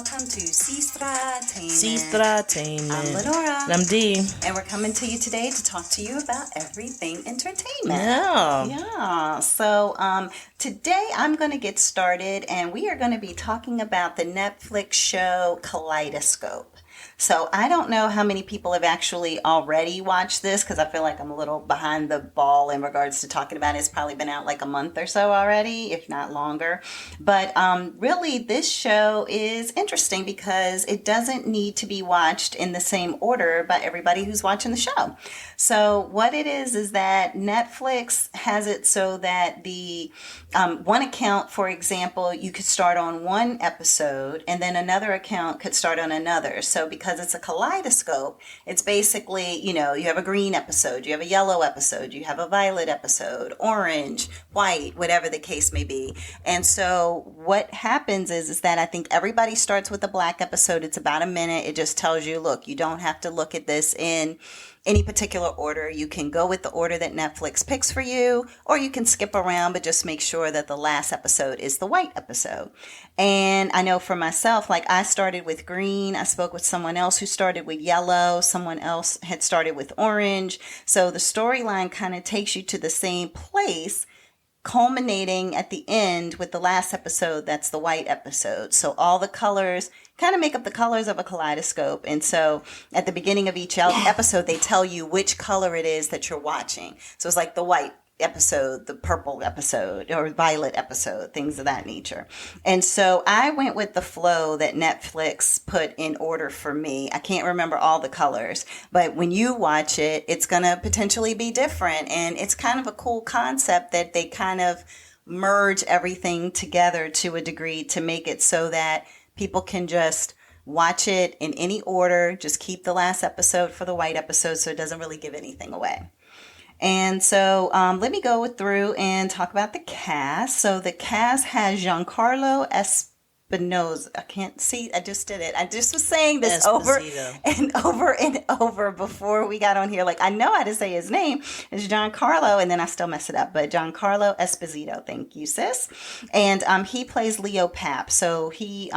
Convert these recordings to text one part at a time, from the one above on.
welcome to Sestra-Tainment. Sestra-Tainment. I'm Lenora. And I'm Dee. And we're coming to you today to talk to you about everything entertainment. Yeah. So today I'm going to get started, and we are going to be talking about the Netflix show Kaleidoscope. So I don't know how many people have actually already watched this, because I feel like I'm a little behind the ball in regards to talking about it. It's probably been out like a month or so already, if not longer. But really, this show is interesting because it doesn't need to be watched in the same order by everybody who's watching the show. So what it is that Netflix has it so that the one account, for example, you could start on one episode and then another account could start on another. So because it's a kaleidoscope, it's basically, you have a green episode, you have a yellow episode, you have a violet episode, orange, white, whatever the case may be. And so what happens is that I think everybody starts with a black episode. It's about a minute. It just tells you, look, you don't have to look at this in any particular order. You can go with the order that Netflix picks for you, or you can skip around, but just make sure that the last episode is the white episode. And I know for myself, like I started with green. I spoke with someone else who started with yellow. Someone else had started with orange. So the storyline kind of takes you to the same place, culminating at the end with the last episode. That's the white episode. So all the colors kind of make up the colors of a kaleidoscope. And so at the beginning of each episode, they tell you which color it is that you're watching. So it's like the white episode, the purple episode, or violet episode, things of that nature. And so I went with the flow that Netflix put in order for me. I can't remember all the colors, but when you watch it, it's going to potentially be different. And it's kind of a cool concept that they kind of merge everything together to a degree to make it so that people can just watch it in any order. Just keep the last episode for the white episode so it doesn't really give anything away. And so let me go through and talk about the cast. So the cast has Giancarlo Espinosa. I can't see. I just did it. I just was saying this over and over before we got on here. Like, I know how to say his name. It's Giancarlo, and then I still mess it up. But Giancarlo Esposito. Thank you, sis. And he plays Leo Papp. So he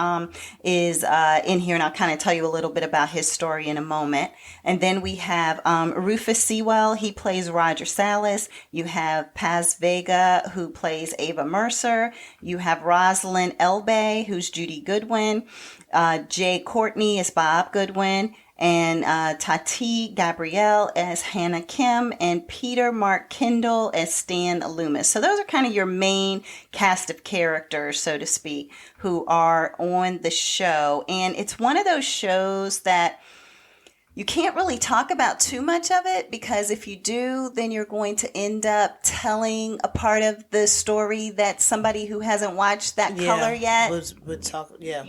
is in here, and I'll kind of tell you a little bit about his story in a moment. And then we have Rufus Sewell. He plays Roger Salas. You have Paz Vega, who plays Ava Mercer. You have Rosalind Elbay, who's Judy Goodwin. Jay Courtney is Bob Goodwin. And Tati Gabrielle as Hannah Kim. And Peter Mark Kendall as Stan Loomis. So those are kind of your main cast of characters, so to speak, who are on the show. And it's one of those shows that you can't really talk about too much of it, because if you do, then you're going to end up telling a part of the story that somebody who hasn't watched that color yet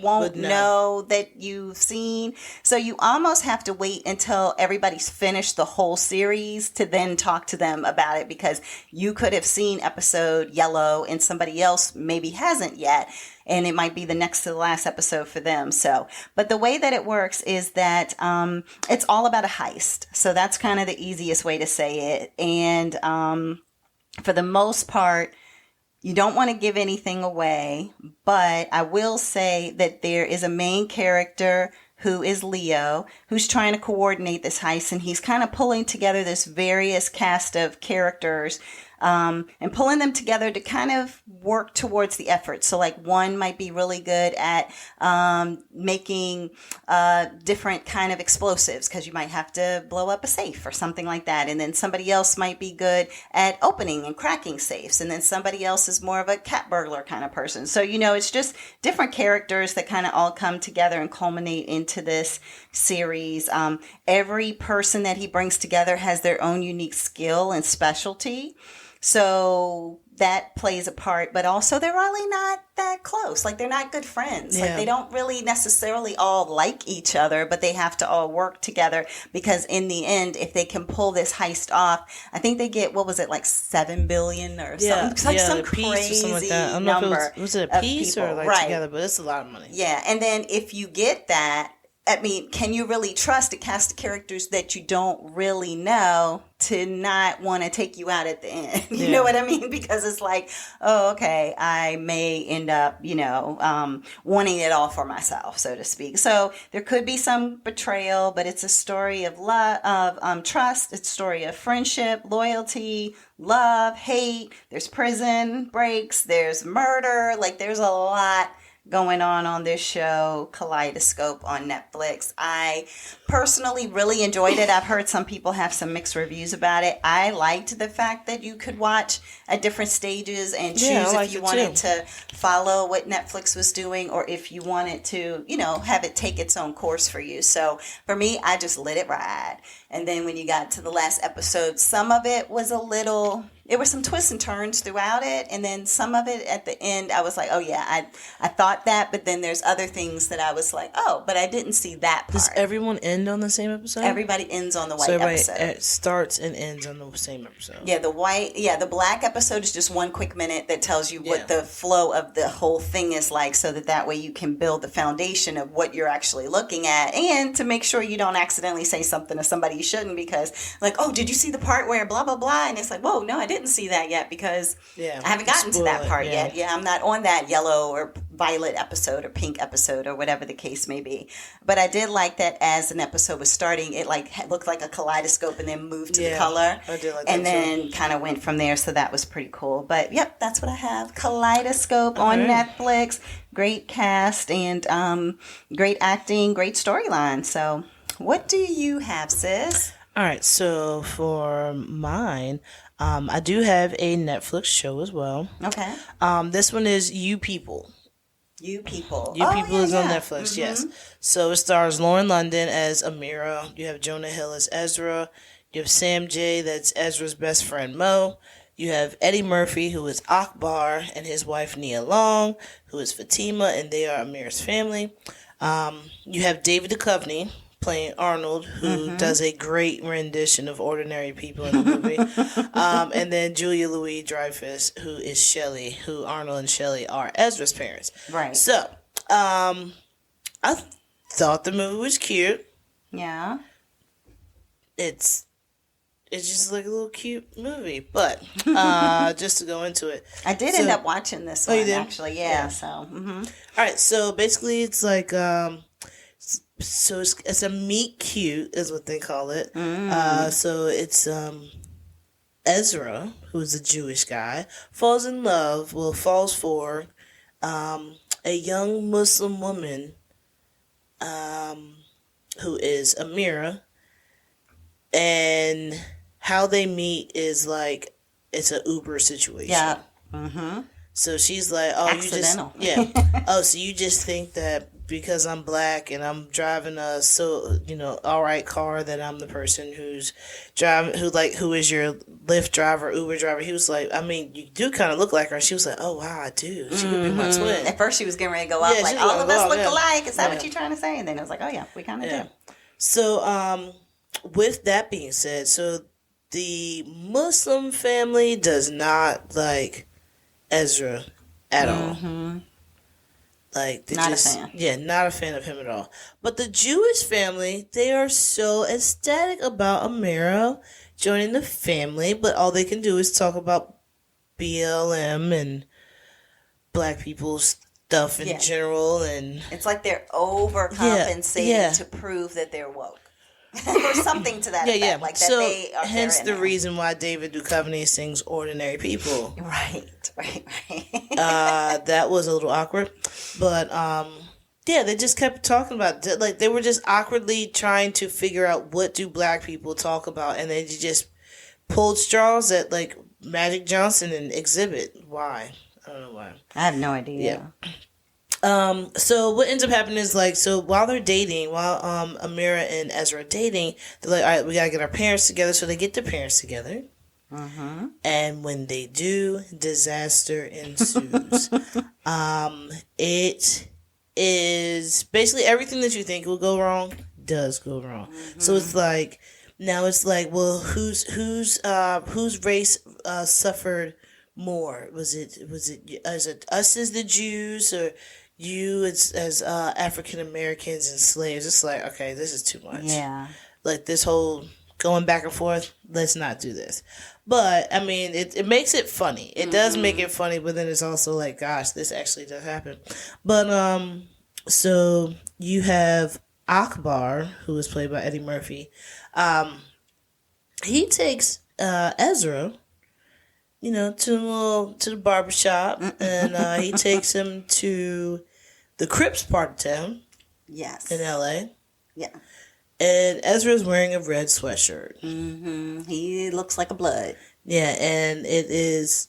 won't know that you've seen. So you almost have to wait until everybody's finished the whole series to then talk to them about it, because you could have seen episode yellow and somebody else maybe hasn't yet. And it might be the next to the last episode for them. So, but the way that it works is that it's all about a heist. So that's kind of the easiest way to say it. And for the most part, you don't want to give anything away. But I will say that there is a main character who is Leo, who's trying to coordinate this heist. And he's kind of pulling together this various cast of characters and pulling them together to kind of work towards the effort. So like one might be really good at making different kind of explosives, because you might have to blow up a safe or something like that. And then somebody else might be good at opening and cracking safes. And then somebody else is more of a cat burglar kind of person. So, it's just different characters that kind of all come together and culminate into this series. Every person that he brings together has their own unique skill and specialty. So that plays a part, but also they're really not that close. Like, they're not good friends. Yeah. Like, they don't really necessarily all like each other, but they have to all work together, because in the end, if they can pull this heist off, I think they get, what was it, like $7 billion or something? Like some crazy or something like that. I don't know if was it a piece or like together, but it's a lot of money. Yeah. And then if you get that, I mean, can you really trust a cast of characters that you don't really know to not want to take you out at the end? You know what I mean? Because it's like, oh, okay, I may end up, wanting it all for myself, so to speak. So there could be some betrayal, but it's a story of love, of trust. It's a story of friendship, loyalty, love, hate. There's prison breaks. There's murder. Like, there's a lot going on this show, Kaleidoscope, on Netflix. I personally really enjoyed it. I've heard some people have some mixed reviews about it. I liked the fact that you could watch at different stages and choose if you wanted to follow what Netflix was doing or if you wanted to, have it take its own course for you. So for me, I just let it ride. And then when you got to the last episode, some of it was there were some twists and turns throughout it. And then some of it at the end, I was like, oh yeah, I thought that. But then there's other things that I was like, oh, but I didn't see that part. Does everyone end on the same episode? Everybody ends on the white episode. It starts and ends on the same episode. Yeah, the black episode is just 1 quick minute that tells you what the flow of the whole thing is like, so that way you can build the foundation of what you're actually looking at, and to make sure you don't accidentally say something to somebody you shouldn't, because like, oh, did you see the part where blah blah blah, and it's like, whoa, no, I didn't see that yet, because I haven't gotten to that part yet. I'm not on that yellow or violet episode or pink episode or whatever the case may be. But I did like that as an episode was starting, it looked like a kaleidoscope and then moved to the color. I did like that and then kind of went from there, so that was pretty cool. But yep, that's what I have. Kaleidoscope on Netflix. Great cast and great acting, great storyline. So what do you have, sis? All right, so for mine, I do have a Netflix show as well. Okay. This one is You People. You People. You People is on Netflix, yes. So it stars Lauren London as Amira. You have Jonah Hill as Ezra. You have Sam J, that's Ezra's best friend Mo. You have Eddie Murphy, who is Akbar, and his wife Nia Long, who is Fatima, and they are Amira's family. You have David Duchovny playing Arnold, who does a great rendition of ordinary people in the movie. And then Julia Louis-Dreyfus, who is Shelley, who Arnold and Shelley are Ezra's parents. Right. So, I thought the movie was cute. Yeah. It's just like a little cute movie, but just to go into it, I did end up watching this one. You did? Actually, yeah. So, all right. So basically, it's like so it's a meet cute is what they call it. So it's Ezra, who's a Jewish guy, falls for a young Muslim woman who is Amira, and how they meet is like it's an Uber situation. Yeah. So she's like, "Oh, accidental. You just oh, so you just think that because I'm black and I'm driving a all right car that I'm the person who's driving who is your Lyft driver, Uber driver?" He was like, "I mean, you do kind of look like her." She was like, "Oh wow, I do. She would be my twin." At first, she was getting ready to go off like, all of us look alike. Is that what you're trying to say? And then I was like, "Oh yeah, we kind of do." So, with that being said, so the Muslim family does not like Ezra at all. Like, they not a fan. Yeah, not a fan of him at all. But the Jewish family, they are so ecstatic about Amira joining the family, but all they can do is talk about BLM and black people's stuff in general, and it's like they're overcompensating to prove that they're woke. Or something to that effect. Like that so, they are hence the reason why David Duchovny sings Ordinary People. Right. That was a little awkward. But, they just kept talking about it. Like, they were just awkwardly trying to figure out what do black people talk about. And they just pulled straws at, like, Magic Johnson and Exhibit. Why? I don't know why. I have no idea. Yeah. So what ends up happening is while they're dating, Amira and Ezra are dating, they're like, all right, we gotta get our parents together. So they get their parents together. And when they do, disaster ensues. It is basically everything that you think will go wrong does go wrong. So it's like, now it's like, well, whose race suffered more? Was it us as the Jews, or you as African Americans and slaves. It's like, okay, this is too much. Yeah. Like this whole going back and forth. Let's not do this. But I mean, it makes it funny. It does make it funny, but then it's also like, gosh, this actually does happen. But so you have Akbar, who is played by Eddie Murphy. He takes Ezra, to the barbershop, and he takes him to the Crips part of town. Yes. In L.A. Yeah. And Ezra's wearing a red sweatshirt. Mm-hmm. He looks like a blood. Yeah, and it's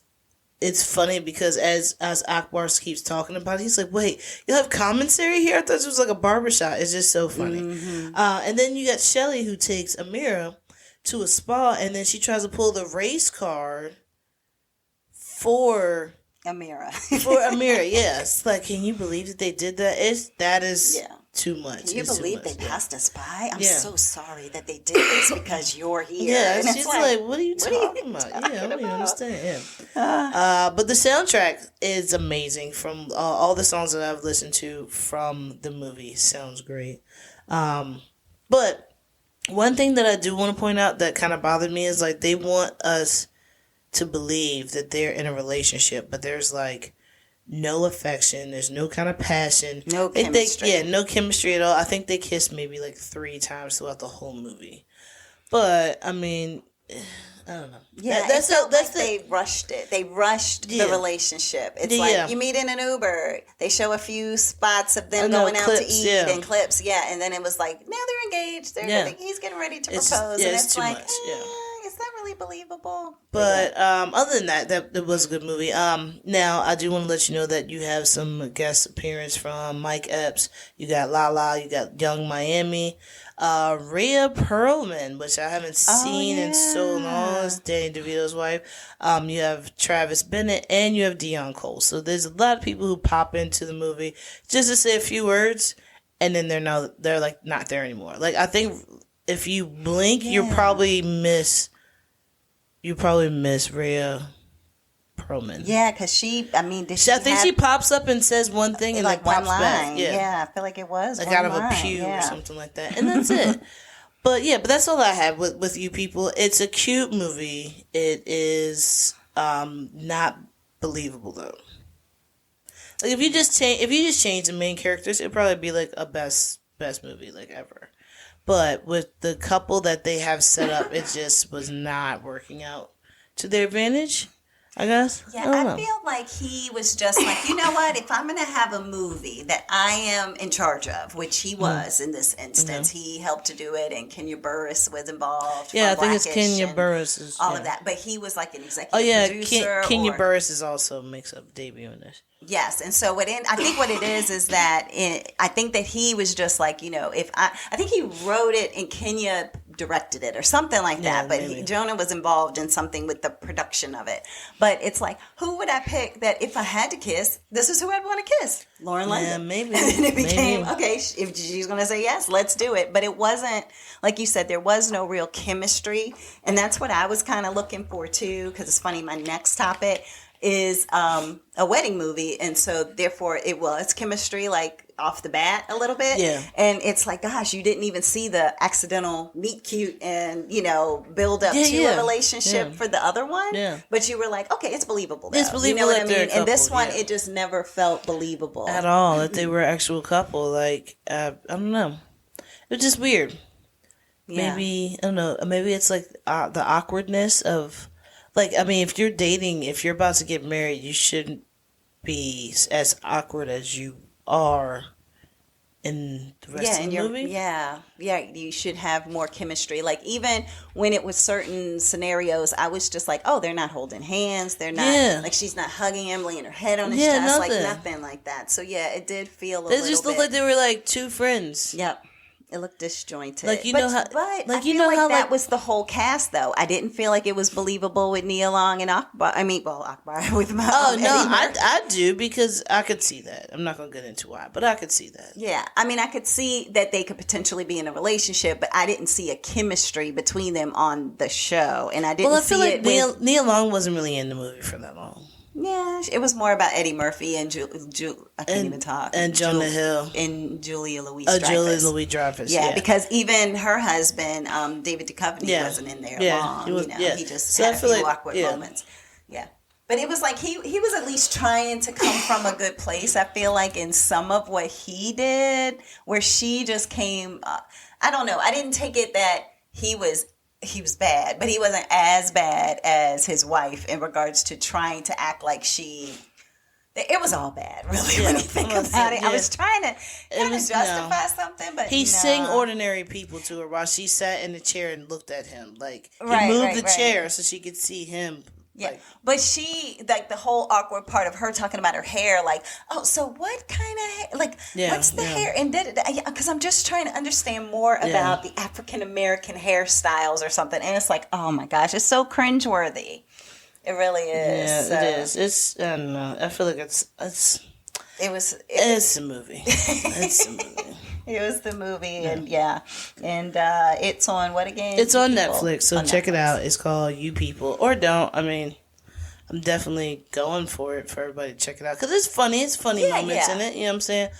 funny because as Akbar keeps talking about it, he's like, wait, you'll have commissary here? I thought this was like a barbershop. It's just so funny. Mm-hmm. And then you got Shelly, who takes Amira to a spa, and then she tries to pull the race card for Amira. Yes. Like, can you believe that they did that? That is too much. Can you believe they passed us by? I'm so sorry that they did this because you're here. Yeah, and she's like, what are you talking about? I don't even understand. Yeah. But the soundtrack is amazing. From all the songs that I've listened to from the movie, sounds great. But one thing that I do want to point out that kind of bothered me is like they want us to believe that they're in a relationship, but there's like no affection. There's no kind of passion. No chemistry. No chemistry at all. I think they kissed maybe like 3 times throughout the whole movie. But I mean, I don't know. Yeah, they rushed it. They rushed the relationship. It's like you meet in an Uber. They show a few spots of them going out to eat and clips. Yeah, and then it was like, now they're engaged. He's getting ready to propose, and it's like, is that really believable? But other than that was a good movie. Now I do want to let you know that you have some guest appearance from Mike Epps. You got Lala. You got Young Miami. Rhea Perlman, which I haven't seen in so long, is Danny DeVito's wife. You have Travis Bennett and you have Dion Cole. So there's a lot of people who pop into the movie just to say a few words, and then they're like not there anymore. Like I think if you blink, you probably miss Rhea Perlman. Yeah, because she pops up and says one thing and like pops one line. Back. Yeah, I feel like it was like out of a pew or something like that, and that's it. But that's all I have with you people. It's a cute movie. It is not believable though. Like if you just change the main characters, it'd probably be like a best movie like ever. But with the couple that they have set up, it just was not working out to their advantage, I guess. Yeah, I feel like he was just like, you know what? If I'm going to have a movie that I am in charge of, which he was in this instance, he helped to do it, and Kenya Burris was involved. Yeah, I think it's Kenya Burris. All of that. But he was like an executive producer. Kenya Burris is also makes a debut in this. Yes, and so I think what it is that I think that he was just like, I think he wrote it and Kenya directed it or something like that, but Jonah was involved in something with the production of it. But it's like, who would I pick that if I had to kiss, this is who I'd want to kiss? Lauren London. Yeah, maybe. And then it became, okay, if she's going to say yes, let's do it. But it wasn't, like you said, there was no real chemistry, and that's what I was kind of looking for too, because it's funny, my next topic is a wedding movie, and so therefore it was chemistry like off the bat a little bit. Yeah. And it's like, gosh, you didn't even see the accidental meet cute and build up to a relationship for the other one. Yeah. But you were like, okay, it's believable though. It's believable, you know what I mean? And this one it just never felt believable at all that they were an actual couple. Like I don't know, it was just weird. Maybe I don't know, maybe it's like the awkwardness of, like, I mean, if you're dating, if you're about to get married, you shouldn't be as awkward as you are in the rest of the movie. Yeah, you should have more chemistry. Like, even when it was certain scenarios, I was just like, oh, they're not holding hands. They're not, like, she's not hugging him, laying her head on his chest. Like, nothing like that. So, yeah, it did feel a little bit. They just looked like they were, like, two friends. Yep. It looked disjointed. Like, that was the whole cast, though. I didn't feel like it was believable with Nia Long and Akbar. Akbar with my I do, because I could see that. I'm not going to get into why, but I could see that. Yeah. I mean, I could see that they could potentially be in a relationship, but I didn't see a chemistry between them on the show. And I didn't see it. Nia Long wasn't really in the movie for that long. Yeah, it was more about Eddie Murphy and I can't even talk. And Jonah Hill. And Julia Louis Oh, Dreyfus. Julia Louis Dreyfus. Yeah, because even her husband, David Duchovny, wasn't in there long. He was, he just had a few awkward moments. Yeah. But it was like he was at least trying to come from a good place. I feel like in some of what he did, where she just came, I don't know. I didn't take it that he was bad, but he wasn't as bad as his wife in regards to trying to act like she. It was all bad, really, when you think about it. Yeah. I was trying to justify something, but he sang ordinary people to her while she sat in the chair and looked at him. Like, he moved the chair so she could see him. Yeah, like, but she, like, the whole awkward part of her talking about her hair, like, oh, so what kind of hair, like, what's the hair, and because I'm just trying to understand more about the African American hairstyles or something, and it's like, oh my gosh, it's so cringeworthy. It really is. Yeah, it is. It's, I don't know. I feel like it's a movie. It's a movie. It was the movie, and it's on what again? It's on Netflix, so check it out. It's called You People, or don't. I mean, I'm definitely going for it for everybody to check it out because it's funny. It's funny moments in it. You know what I'm saying?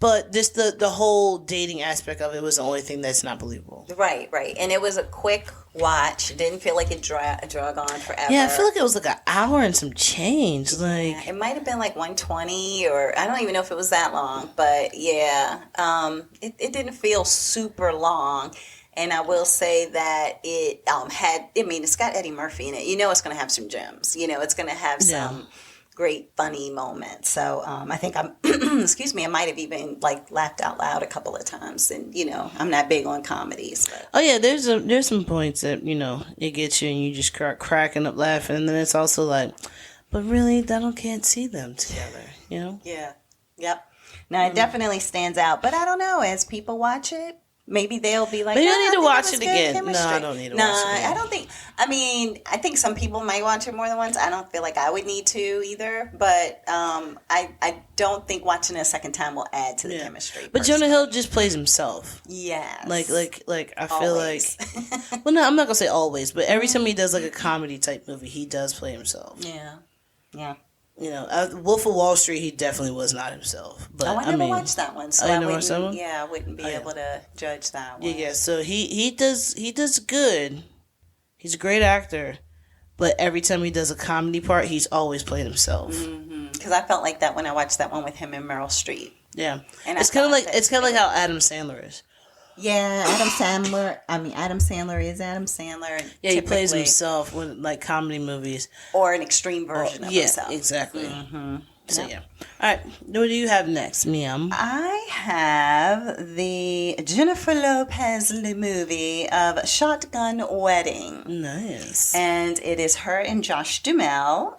But just the whole dating aspect of it was the only thing that's not believable. Right. And it was a quick watch. It didn't feel like it drug on forever. Yeah, I feel like it was like an hour and some change. Like it might have been like 120, or I don't even know if it was that long. But it didn't feel super long. And I will say that it it's got Eddie Murphy in it. You know, it's going to have some gems. You know, it's going to have some great funny moments. So I think excuse me, I might have even like laughed out loud a couple of times. And I'm not big on comedies. But. Oh yeah, there's some points that it gets you and you just cracking up laughing, and then it's also like, but really, I can't see them together. Yeah. Yep. Now it definitely stands out, but I don't know. As people watch it, maybe they'll be like, but you don't need to watch it again. Chemistry. No, I don't need to watch it again. I don't think. I think some people might watch it more than once. I don't feel like I would need to either. But I don't think watching it a second time will add to the chemistry. But Jonah Hill just plays himself. Yes. Like I feel always. like. Well, no, I'm not gonna say always, but every time he does like a comedy type movie, he does play himself. Yeah. Yeah. Wolf of Wall Street, he definitely was not himself. But I never watched that one, so I wouldn't be able to judge that one. Yeah. So he does good. He's a great actor, but every time he does a comedy part, he's always playing himself. Because I felt like that when I watched that one with him and Meryl Streep. Yeah, and it's kind of like how Adam Sandler is. Yeah, Adam Sandler is Adam Sandler. Yeah, he plays himself with like comedy movies. Or an extreme version of himself. Yeah, exactly. Mm-hmm. So, yeah. All right, what do you have next, Miam? I have the Jennifer Lopez movie of Shotgun Wedding. Nice. And it is her and Josh Duhamel.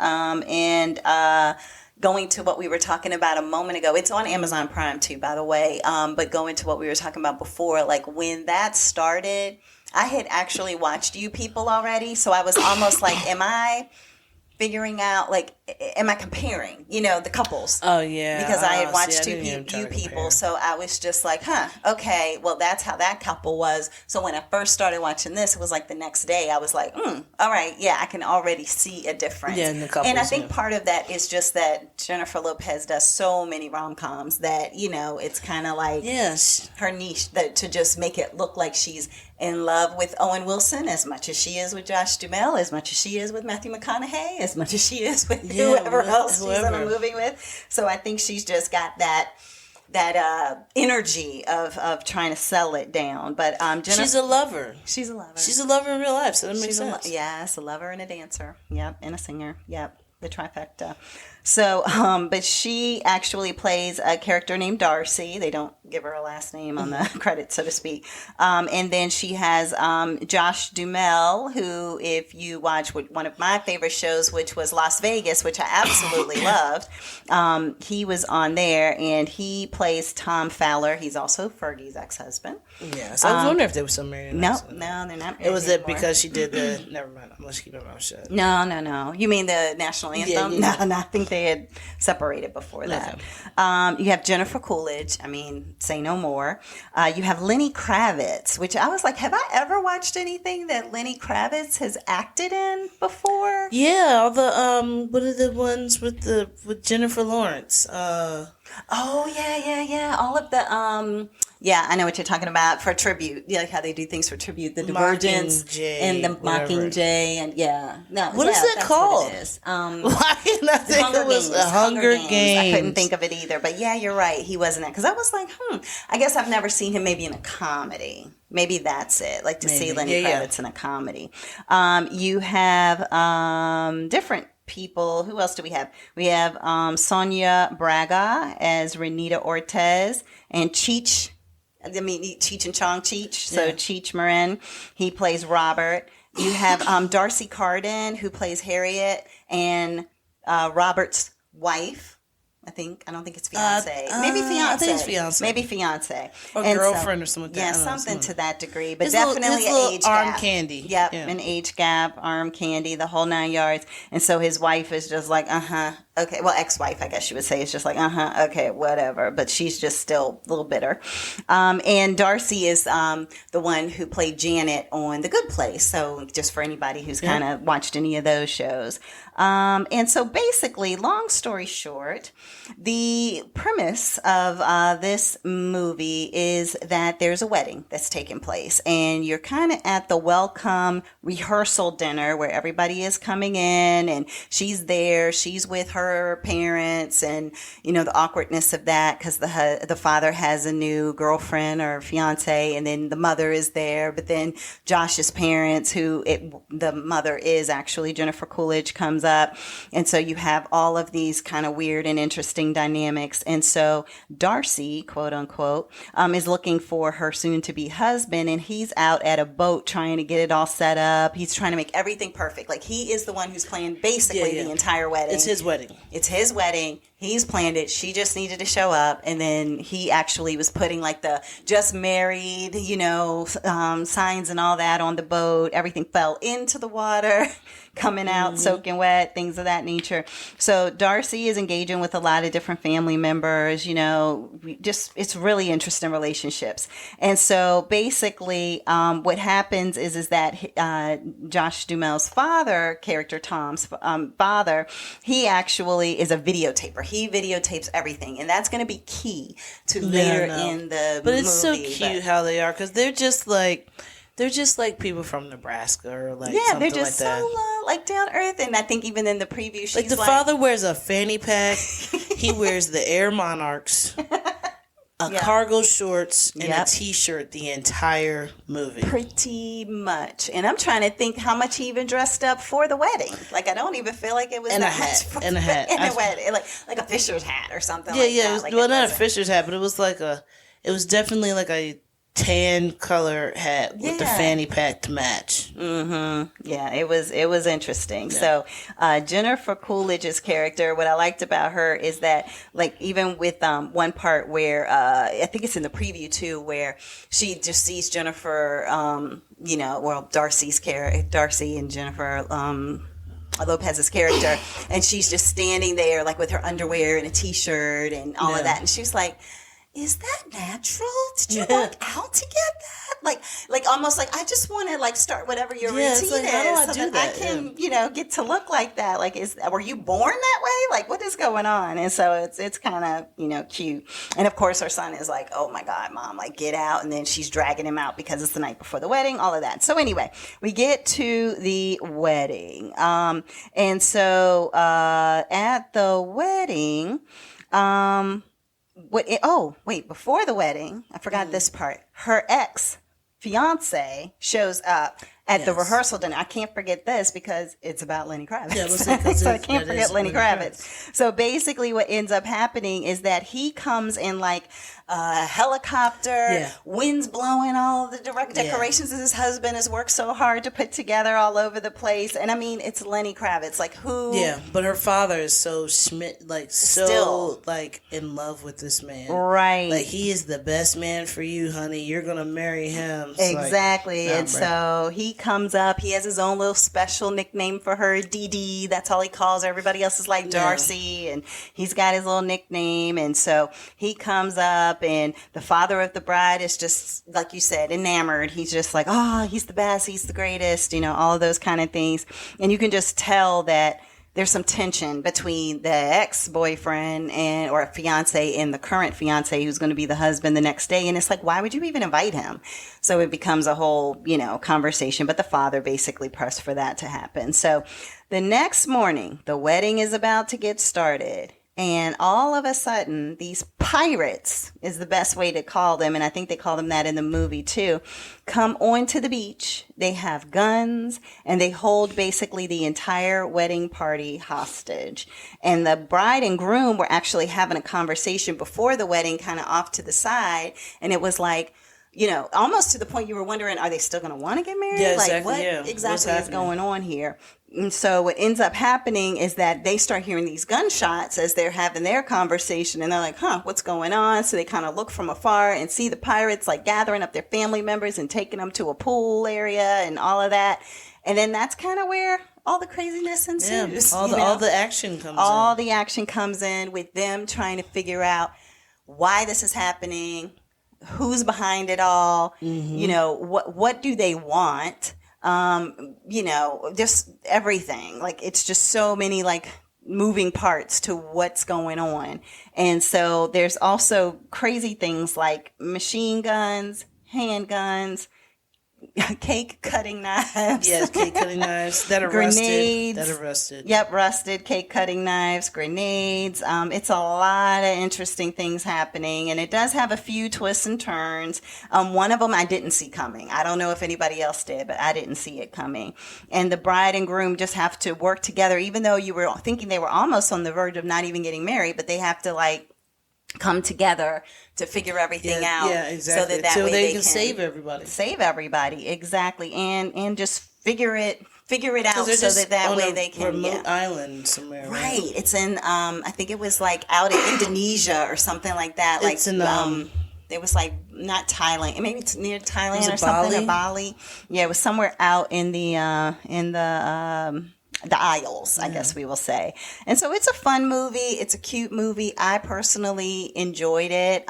Going to what we were talking about a moment ago, it's on Amazon Prime too, by the way. But going to what we were talking about before, like when that started, I had actually watched You People already. So I was almost like, am I figuring out, like, am I comparing, the couples? Oh, yeah. Because I had watched You People. So I was just like, okay, well, that's how that couple was. So when I first started watching this, it was like the next day, I was like, all right, yeah, I can already see a difference. Yeah, in the couples, and I think part of that is just that Jennifer Lopez does so many rom-coms that, it's kind of like her niche, that to just make it look like she's in love with Owen Wilson as much as she is with Josh Duhamel, as much as she is with Matthew McConaughey, as much as she is with whoever else she's in a movie with. So I think she's just got that energy of trying to sell it down. But she's a lover. She's a lover. She's a lover in real life, so that makes sense. Yes, a lover and a dancer. Yep, and a singer. Yep, the trifecta. So, but she actually plays a character named Darcy. They don't give her a last name on the credits, so to speak. And then she has Josh Duhamel, who, if you watch one of my favorite shows, which was Las Vegas, which I absolutely loved, he was on there, and he plays Tom Fowler. He's also Fergie's ex-husband. Yeah, so I was wondering if they were still married. No, they're not married. It was it because she did the... Never mind, I'm going to keep my mouth shut. No. You mean the National anthem. No, I think they had separated before that. You have Jennifer Coolidge. I mean, say no more. You have Lenny Kravitz, which I was like, have I ever watched anything that Lenny Kravitz has acted in before? Yeah, all the what are the ones with Jennifer Lawrence? Oh yeah. All of the yeah, I know what you're talking about for tribute. Yeah, like how they do things for tribute. The Divergence and the Mockingjay and What is it called? What it is. Why did I think it was the Hunger Games? I couldn't think of it either. But yeah, you're right. He wasn't it. Because I was like, I guess I've never seen him maybe in a comedy. Maybe that's it. Like to see Lenny Kravitz in a comedy. You have different people. Who else do we have? We have Sonia Braga as Renita Ortez and Cheech and Chong Cheech. So Cheech Marin, he plays Robert. You have Darcy Carden, who plays Harriet, and Robert's wife. I don't think it's fiance. Maybe fiance. I think it's fiance. Maybe fiance. Or girlfriend or something like that. Yeah, something to that degree. But it's definitely an age gap. Arm candy. Yep, an age gap, arm candy, the whole 9 yards. And so his wife is just like, okay. Well, ex-wife, I guess you would say, is just like, okay, whatever. But she's just still a little bitter. And Darcy is the one who played Janet on The Good Place. So just for anybody who's kind of watched any of those shows. And so basically, long story short, the premise of this movie is that there's a wedding that's taking place, and you're kind of at the welcome rehearsal dinner where everybody is coming in, and she's there, she's with her parents, and the awkwardness of that because the father has a new girlfriend or fiance, and then the mother is there, but then Josh's parents, the mother is actually Jennifer Coolidge, comes up. And so you have all of these kind of weird and interesting dynamics. And so Darcy, quote unquote, is looking for her soon to be husband, and he's out at a boat trying to get it all set up. He's trying to make everything perfect. Like he is the one who's planned basically the entire wedding. It's his wedding. He's planned it. She just needed to show up. And then he actually was putting like the just married, signs and all that on the boat. Everything fell into the water, coming out soaking wet, things of that nature. So Darcy is engaging with a lot of different family members, it's really interesting relationships. And so basically what happens is that Josh Duhamel's father, character Tom's father, he actually is a videotaper. He videotapes everything, and that's going to be key to later in the movie. But it's so cute how they are, because they're just like people from Nebraska or like something they're just like that. So like down to earth. And I think even in the preview, she's like the father wears a fanny pack. He wears the Air Monarchs, cargo shorts, and a T-shirt the entire movie. Pretty much. And I'm trying to think how much he even dressed up for the wedding. Like I don't even feel like it was and that a much hat and a hat and a wedding, like a Fisher's hat or something. Yeah, like yeah. That. Well, not a Fisher's hat, but it was definitely like a tan color hat with the fanny pack to match. Yeah, it was interesting. So Jennifer Coolidge's character, what I liked about her is that like even with one part where I think it's in the preview too, where she just sees Jennifer Darcy and Jennifer Lopez's character, and she's just standing there like with her underwear and a T-shirt and all of that, and she's like, is that natural? Did you work out to get that? Like almost like I just want to like start whatever your routine is, how do I so do that that? I can get to look like that. Like, were you born that way? Like, what is going on? And so it's kind of cute. And of course, her son is like, oh my God, Mom, like get out. And then she's dragging him out because it's the night before the wedding. All of that. So anyway, we get to the wedding, and so at the wedding, before the wedding, I forgot this part. Her ex-fiance shows up at the rehearsal dinner. I can't forget this because it's about Lenny Kravitz. Yeah, so I can't forget Lenny Kravitz. So basically what ends up happening is that he comes in like a helicopter, winds blowing all the decorations that his husband has worked so hard to put together all over the place. And I mean, it's Lenny Kravitz. Like who? Yeah, but her father is so in love with this man. Right. Like he is the best man for you, honey. You're going to marry him. It's exactly. Like, and so he he comes up. He has his own little special nickname for her, Dee Dee. That's all he calls her. Everybody else is like Darcy, and he's got his little nickname. And so he comes up, and the father of the bride is just, like you said, enamored. He's just like, oh, he's the best. He's the greatest, all of those kind of things. And you can just tell that there's some tension between the ex-boyfriend or fiance and the current fiance who's going to be the husband the next day. And it's like, why would you even invite him? So it becomes a whole, conversation. But the father basically pressed for that to happen. So the next morning, the wedding is about to get started. And all of a sudden, these pirates is the best way to call them. And I think they call them that in the movie too. Come onto the beach. They have guns and they hold basically the entire wedding party hostage. And the bride and groom were actually having a conversation before the wedding, kind of off to the side. And it was like, almost to the point you were wondering, are they still going to want to get married? Yeah, like, what exactly is going on here? And so what ends up happening is that they start hearing these gunshots as they're having their conversation. And they're like, what's going on? So they kind of look from afar and see the pirates like gathering up their family members and taking them to a pool area and all of that. And then that's kind of where all the craziness ensues. Yeah, all the action comes in. All the action comes in with them trying to figure out why this is happening, who's behind it all, what do they want? Just everything. Like, it's just so many like moving parts to what's going on. And so there's also crazy things like machine guns, handguns, cake cutting knives. Yes, cake cutting knives that are grenades. Rusted. Yep, rusted cake cutting knives, grenades. It's a lot of interesting things happening, and it does have a few twists and turns. One of them I didn't see coming. I don't know if anybody else did, but I didn't see it coming. And the bride and groom just have to work together, even though you were thinking they were almost on the verge of not even getting married, but they have to like come together to figure everything out. Yeah, exactly. So that way they can save everybody. Save everybody, exactly. And just figure it out so that way they can. Remote island somewhere. Right. It's in I think it was like out in Indonesia or something like that. Like it's in it was like not Thailand. Maybe it's near Thailand or Bali? something, or Bali. Yeah, it was somewhere out in the Isles, I guess we will say. And so it's a fun movie. It's a cute movie. I personally enjoyed it.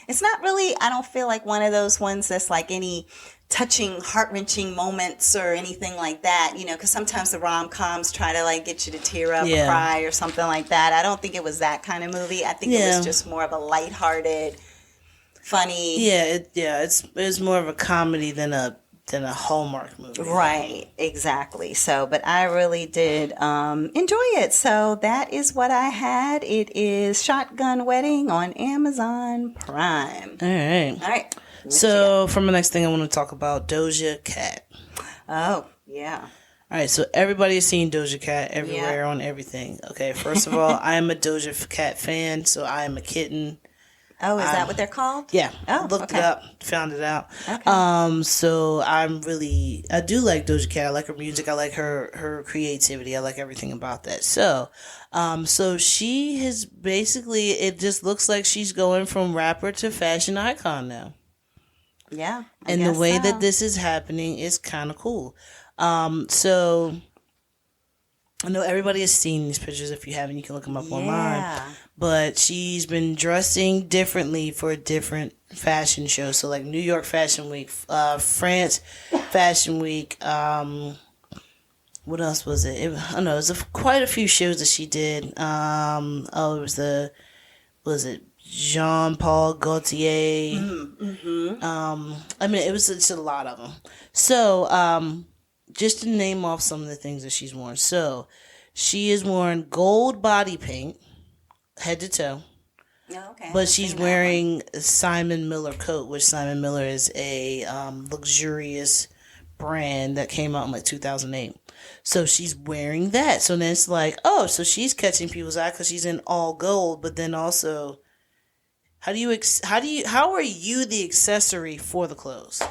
It's not really, I don't feel like one of those ones that's like any touching, heart-wrenching moments or anything like that, because sometimes the rom-coms try to like get you to tear up or cry or something like that. I don't think it was that kind of movie. I think it was just more of a lighthearted, funny. It's more of a comedy than a Hallmark movie. Right, exactly. So, but I really did enjoy it. So that is what I had. It is Shotgun Wedding on Amazon Prime. All right. So for my next thing, I want to talk about Doja Cat. Oh, yeah. All right, so everybody has seen Doja Cat everywhere on everything. Okay, first of all, I am a Doja Cat fan, so I am a kitten. Oh, is that what they're called? Yeah. Oh, looked it up, found it out. Okay. So I do like Doja Cat. I like her music. I like her creativity. I like everything about that. So, so she has basically, it just looks like she's going from rapper to fashion icon now. Yeah. And the way that this is happening is kind of cool. So I know everybody has seen these pictures. If you haven't, you can look them up online. But she's been dressing differently for different fashion shows. So like New York Fashion Week, France Fashion Week. What else was it? I don't know. It was quite a few shows that she did. It was Jean Paul Gaultier. I mean, it was just a lot of them. So, just to name off some of the things that she's worn. So, she is wearing gold body paint, head to toe. Okay. But she's wearing a Simon Miller coat, which Simon Miller is a luxurious brand that came out in like 2008. So she's wearing that. So then it's like, oh, so she's catching people's eye because she's in all gold. But then also, how are you the accessory for the clothes?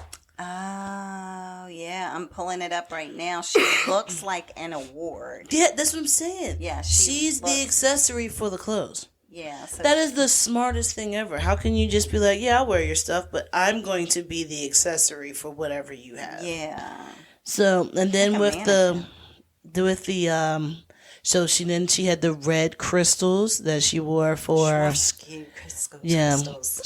Oh, yeah. I'm pulling it up right now. She looks like an award. Yeah, that's what I'm saying. Yeah, she's the accessory for the clothes. Yeah. So that is the smartest thing ever. How can you just be like, yeah, I'll wear your stuff, but I'm going to be the accessory for whatever you have. Yeah. So, and then Like a so she had the red crystals that she wore for Swarovski crystals.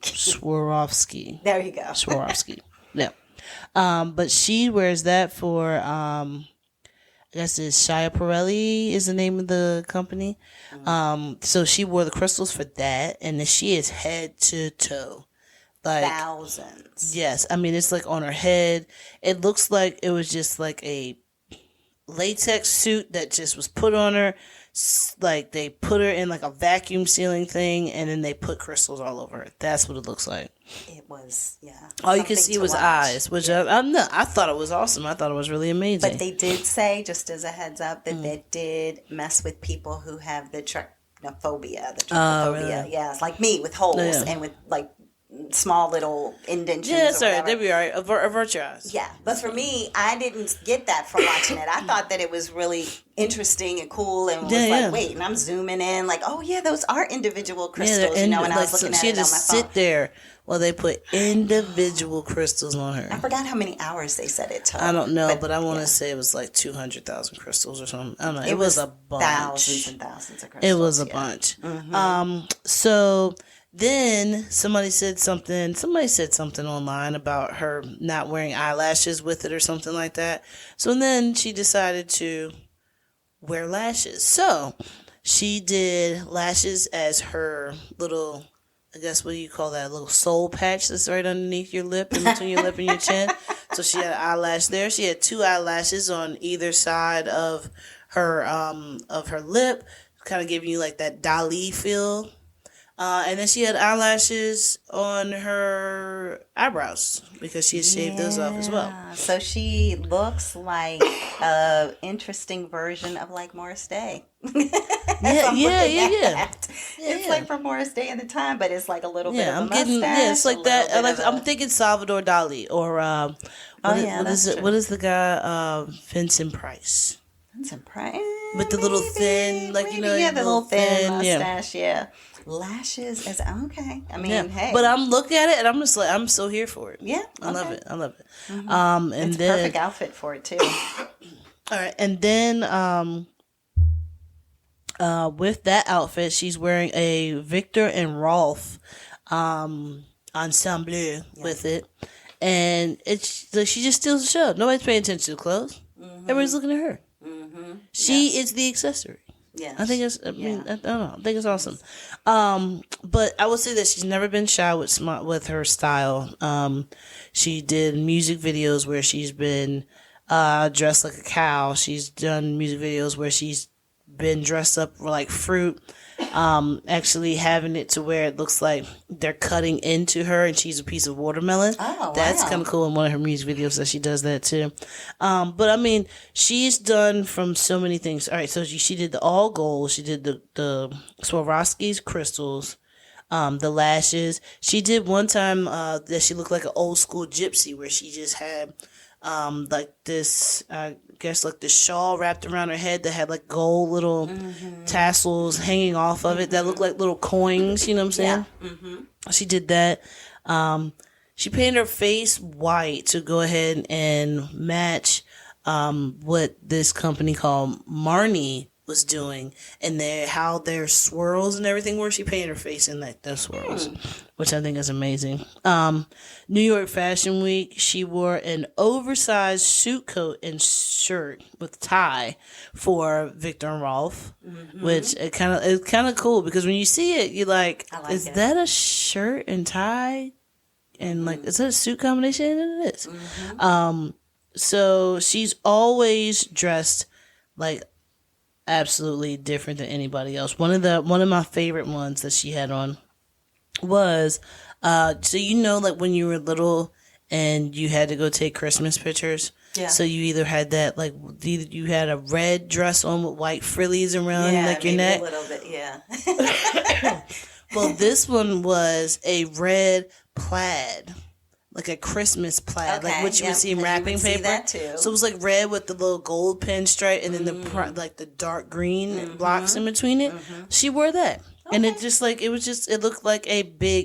Swarovski. There you go. Swarovski. Yeah. But she wears that for I guess it's Schiaparelli is the name of the company. So she wore the crystals for that, and then she is head to toe. Like thousands. Yes. I mean, it's like on her head. It looks like it was just like a latex suit that just was put on her. Like they put her in like a vacuum sealing thing, and then they put crystals all over her. That's what it looks like. It was, yeah. All you could see was eyes, which I thought it was awesome. I thought it was really amazing. But they did say, just as a heads up, that they did mess with people who have the trypophobia. Really? Yeah, it's like me with holes and with like small little indentions. Yeah, sorry, they'd be all right. Avert your eyes. Yeah, but for me, I didn't get that from watching it. I thought that it was really interesting and cool, and was wait, and I'm zooming in, like, oh yeah, those are individual crystals, and I was looking at it on my phone. She had to sit there while they put individual crystals on her. I forgot how many hours they said it took. I don't know, but I want to say it was like 200,000 crystals or something. I don't know. It was a bunch. Thousands and thousands of crystals. It was a bunch. Mm-hmm. So then somebody said something online about her not wearing eyelashes with it or something like that. So then she decided to wear lashes. So she did lashes as her little, I guess, what do you call that? A little soul patch that's right underneath your lip, in between your lip and your chin. So she had an eyelash there. She had 2 eyelashes on either side of her lip, kind of giving you like that Dali feel. And then she had eyelashes on her eyebrows because she had shaved those off as well. So she looks like a interesting version of like Morris Day. Yeah. It's like from Morris Day in the time, but it's like a little bit of a mustache. It's like that. I'm thinking Salvador Dali or what is the guy Vincent Price? Vincent Price with the little thin, like the little thin mustache. Yeah. Lashes as okay. I mean, hey. But I'm looking at it and I'm just like, I'm so here for it. Yeah. I love it. Mm-hmm. And it's then a perfect outfit for it too. All right. And then with that outfit, she's wearing a Victor and Rolf ensemble with it. And it's like she just steals the show. Nobody's paying attention to the clothes. Everybody's looking at her. She is the accessory. Yeah, I think it's. I don't know. I think it's awesome. But I would say that she's never been shy with her style. She did music videos where she's been dressed like a cow. She's done music videos where she's been dressed up like fruit. Actually having it to where it looks like they're cutting into her and she's a piece of watermelon. Oh, that's kind of cool in one of her music videos that she does that too. But I mean, she's done from so many things. All right, so she did the all gold. She did the Swarovski's crystals, the lashes. She did one time that she looked like an old school gypsy where she just had like this, I guess like the shawl wrapped around her head that had like gold little tassels hanging off of it that looked like little coins, you know what I'm saying? Yeah. She did that. She painted her face white to go ahead and match what this company called Marni was doing and how their swirls and everything were. She painted her face in like those swirls, which I think is amazing. New York Fashion Week, she wore an oversized suit coat and shirt with tie for Victor and Rolf, which it's kind of cool because when you see it, you're like is that a shirt and tie? And like, is that a suit combination? And it is. So she's always dressed like absolutely different than anybody else. One of my favorite ones that she had on was so like when you were little and you had to go take Christmas pictures. Yeah. So you either had that like you had a red dress on with white frillies around like your neck. A little bit, yeah. Well, this one was a red plaid. Like a Christmas plaid, like what you would see in wrapping paper. That too. So it was like red with the little gold pinstripe, and then the dark green blocks in between it. She wore that. And it just like it looked like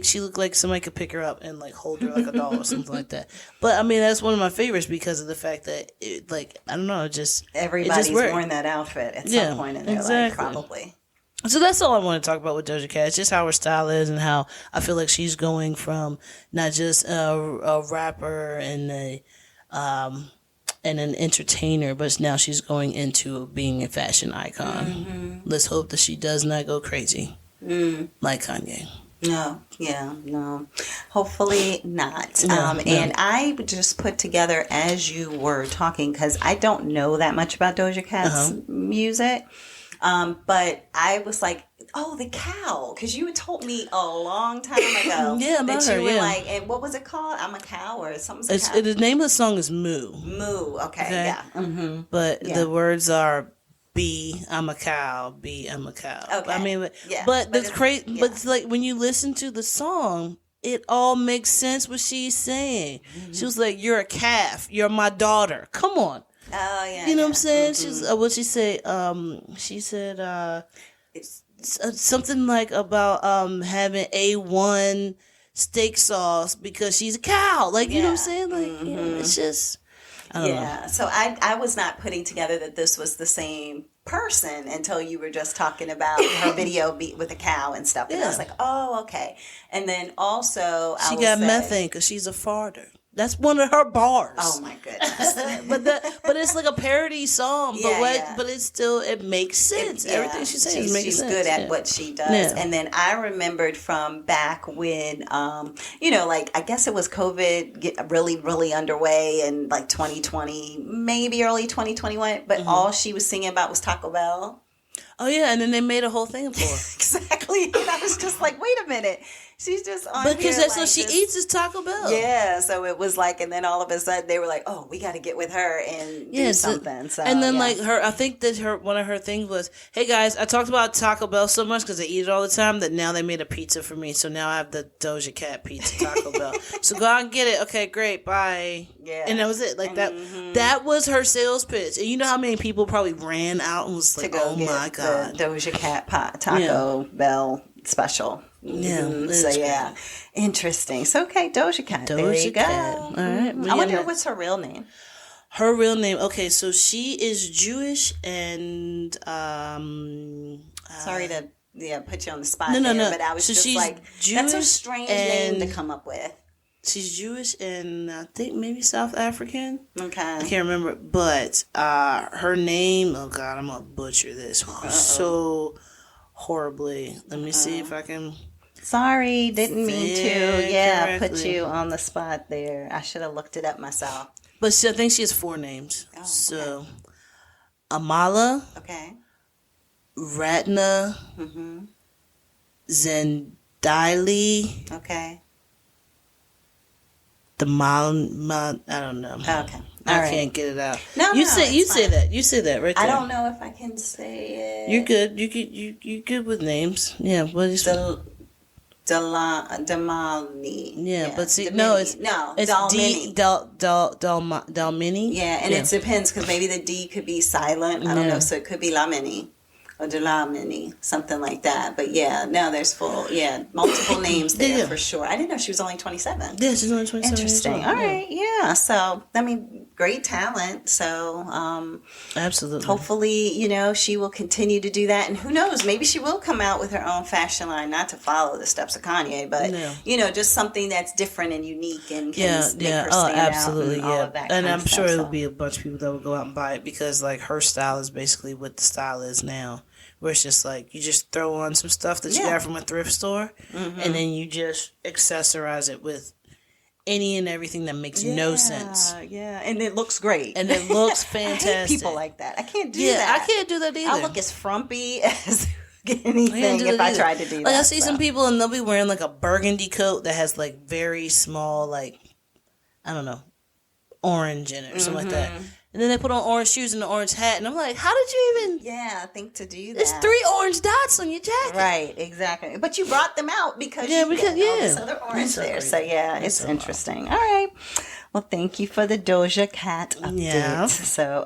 she looked like somebody could pick her up and like hold her like a doll or something like that. But I mean, that's one of my favorites because of the fact that it, like, I don't know, everybody's worn that outfit at some point in their life, probably. So that's all I want to talk about with Doja Cat. It's just how her style is and how I feel like she's going from not just a rapper and an entertainer, but now she's going into being a fashion icon. Mm-hmm. Let's hope that she does not go crazy like Kanye. No. Hopefully not. And I just put together as you were talking, because I don't know that much about Doja Cat's music. But I was like, oh, the cow, because you had told me a long time ago about that her, you were like, and what was it called? I'm a cow or something. The name of the song is Moo. Moo, okay. Yeah. Mm-hmm. But the words are B, I'm a cow, B, I'm a cow. Okay. I mean, but it's crazy. Yeah. But it's like when you listen to the song, it all makes sense what she's saying. Mm-hmm. She was like, "You're a calf. You're my daughter. Come on." Oh yeah. You know what I'm saying? Mm-hmm. She's what she say? She said something like about having A1 steak sauce because she's a cow. Like you know what I'm saying? Like it's just. I don't know. So I was not putting together that this was the same person until you were just talking about her video with a cow and stuff. And I was like, oh, okay. And then also she got methane because she's a farter. That's one of her bars. Oh my goodness! but it's like a parody song. But it's still it makes sense. Everything she says makes sense. She's good at what she does. Yeah. And then I remembered from back when, like I guess it was COVID really underway in like 2020, maybe early 2021. But all she was singing about was Taco Bell. Oh yeah, and then they made a whole thing for her. Exactly. And I was just like, wait a minute. She's just on because that's what she eats is Taco Bell. Yeah, so it was like, and then all of a sudden they were like, "Oh, we got to get with her and do something." So, and then like I think that one of her things was, "Hey guys, I talked about Taco Bell so much because I eat it all the time that now they made a pizza for me, so now I have the Doja Cat pizza Taco Bell. So go out and get it. Okay, great, bye." Yeah, and that was it. Like that. That was her sales pitch, and you know how many people probably ran out and was like, "Oh my god, the Doja Cat Taco Bell special." Yeah. So interesting. So Doja Cat. There you go. All right. I wonder what's her real name. Her real name. Okay, so she is Jewish and sorry to put you on the spot. No. But I was just like, Jewish, that's a strange name to come up with. She's Jewish and I think maybe South African. Okay. I can't remember, but her name. Oh God, I'm gonna butcher this so horribly. Let me see if I can. Sorry, didn't mean to. Put you on the spot there. I should have looked it up myself. But I think she has 4 names. Oh, okay. So, Amala. Okay. Ratna. Mm-hmm. Zendaili. Okay. I don't know. Okay. I can't get it out. No, you say that. You say that right there. I don't know if I can say it. You're good. You good with names. Yeah. What is Damani. Yeah, but see, it's Dalmini. Dalmini. Yeah, and it depends because maybe the D could be silent. I don't know, so it could be Lamini. Or Delamini, something like that. But there's multiple names there for sure. I didn't know she was only 27. Yeah, she's only 27. Interesting. All right, yeah. So, I mean, great talent. So, absolutely. Hopefully, she will continue to do that. And who knows, maybe she will come out with her own fashion line, not to follow the steps of Kanye, but, just something that's different and unique and can make her stand absolutely, out and all of that and I'm sure stuff, there'll be a bunch of people that will go out and buy it because, like, her style is basically what the style is now. Where it's just like you just throw on some stuff that you got from a thrift store, and then you just accessorize it with any and everything that makes no sense. Yeah, and it looks great. And it looks fantastic. I hate people like that. I can't do that. I can't do that either. I look as frumpy as anything if I tried to do that. Like I see some people and they'll be wearing like a burgundy coat that has like very small, like, I don't know, orange in it or something like that. And then they put on orange shoes and an orange hat. And I'm like, how did you even... Yeah, think to do that. There's 3 orange dots on your jacket. Right, exactly. But you brought them out because you got all this other orange there. So, it's interesting. All right. Well, thank you for the Doja Cat update. Yeah. So,